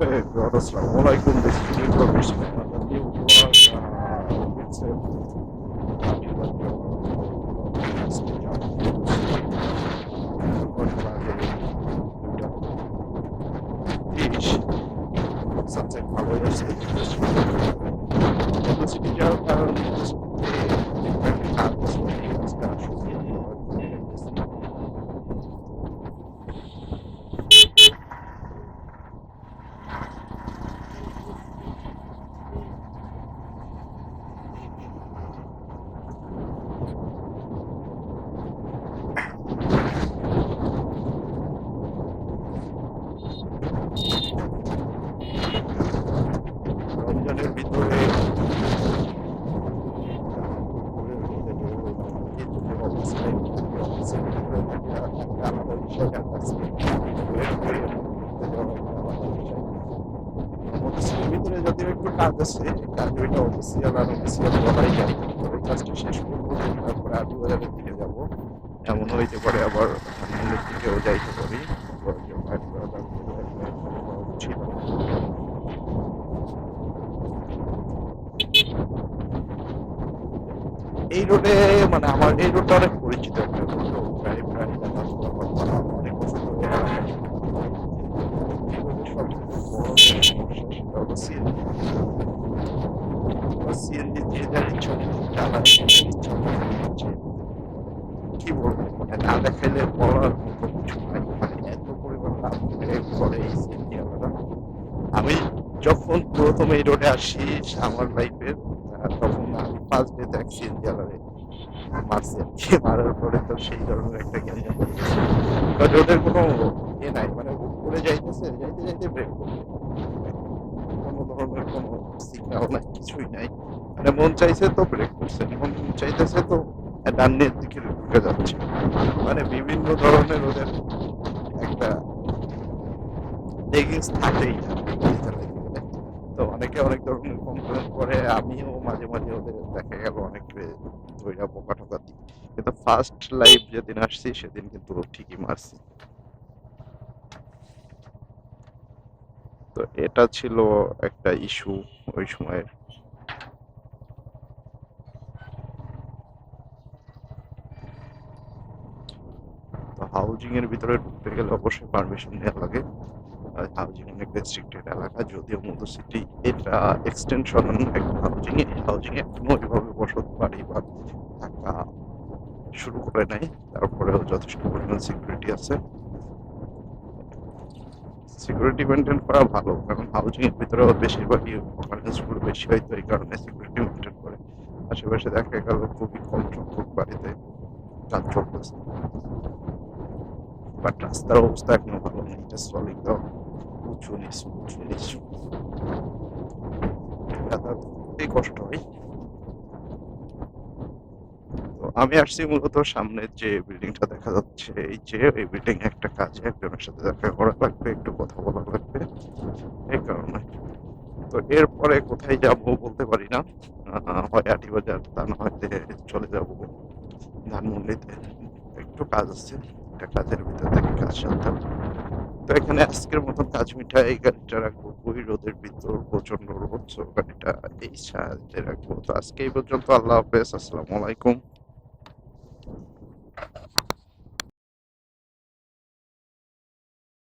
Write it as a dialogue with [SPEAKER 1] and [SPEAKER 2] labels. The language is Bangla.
[SPEAKER 1] Assalamu alaikum. This is Nick Roberts from the new blog. It's a something ভালোই আছে সিটি যাওয়ার কারণ different কাজ আজকে আসলে রমজানের ভিতরে আলাদা বিষয় ভিতরে যদিও একটু কাজ আছে কাজ ওইটা অফিসিয়াল আর অফিসিয়াল বলাই যায় তবে কাজটা শেষ করবো তারপরে আলু বাজারের দিকে যাবো এমন হইতে পারে আবার ধানমন্ডির দিকেও যাইতে পারি ছিল এই রোডে মানে আমার এই রোডটা অনেক পরিচিত একটা রোড প্রায় প্রায় অনেক বছর ধরে সিএনজি দিয়ে যার ইচ্ছা কি বলবো মানে না দেখাইলে বলার মতো কিছু নাই মানে এত পরিমাণ লাভ করে এই সিএনজি আমরা আমি যখন প্রথম এই রোডে আসি আমার লাইফের তখন আমি ফার্স্ট ডেতে এক সিএনজি আলারে মারছি আর কি মারার পরে তো সেই ধরনের একটা জ্ঞান বাট ওদের কোনো ইয়ে নাই মানে উপরে যাইতেছে যাইতে যাইতে ব্রেক করবে কোনো ধরনের কোনো সিগন্যাল নাই কিছুই নাই মানে মন চাইছে তো ব্রেক করছে মন চাইতেছে তো ডানের দিকে ঢুকে যাচ্ছে মানে বিভিন্ন ধরনের ওদের একটা লেগিংস থাকেই তো অনেকে অনেক ধরনের কমপ্লেন করে আমিও মাঝে মাঝে ওদের দেখা গেল অনেক ধৈর্য বোকা টোকা দিই কিন্তু ফার্স্ট লাইভ যেদিন আসছি সেদিন কিন্তু ঠিকই মারছি তো এটা ছিল একটা ইস্যু ওই সময়ের তো হাউজিং এর ভিতরে ঢুকতে গেলে অবশ্যই পারমিশন নেওয়া লাগে হাউজিং অনেক রেস্ট্রিক্টেড এলাকা যদিও মধু সিটি এটা এক্সটেনশন একটা হাউজিং এ এখনো ওইভাবে বসত বাড়ি বা থাকা শুরু করে নাই তারপরেও যথেষ্ট পরিমাণ সিকিউরিটি আছে সিকিউরিটি মেনটেন করা ভালো কারণ হাউজিং এর ভিতরেও বেশিরভাগই অফারেন্সগুলো বেশি হয়তো এই কারণে সিকিউরিটি মেনটেন করে আশেপাশে দেখা গেল খুবই কম সংখ্যক বাড়িতে কাজ চলতেছে বাট রাস্তার অবস্থা এখনো ভালো নেই এটা সলিড দাও উঁচু নিচু যাতায়াত কষ্ট হয় তো আমি আসছি মূলত সামনের যে বিল্ডিংটা দেখা যাচ্ছে এই যে এই বিল্ডিং একটা কাজে একজনের সাথে দেখা করা লাগবে একটু কথা বলা লাগবে এই কারণে তো এরপরে কোথায় যাব বলতে পারি না হয় আটিবাজার তা না হয়তো চলে যাব ধানমন্ডিতে একটু কাজ আছে একটা কাজের ভিতর থেকে কাজ সারতাম তো এখানে আজকের মতন কাজ মিঠা এই গাড়িটা রাখবো ওই রোদের ভিতর প্রচন্ড রোদ গাড়িটা এই সাইডে রাখবো তো আজকে এই পর্যন্ত আল্লাহ হাফেজ আসসালামু আলাইকুম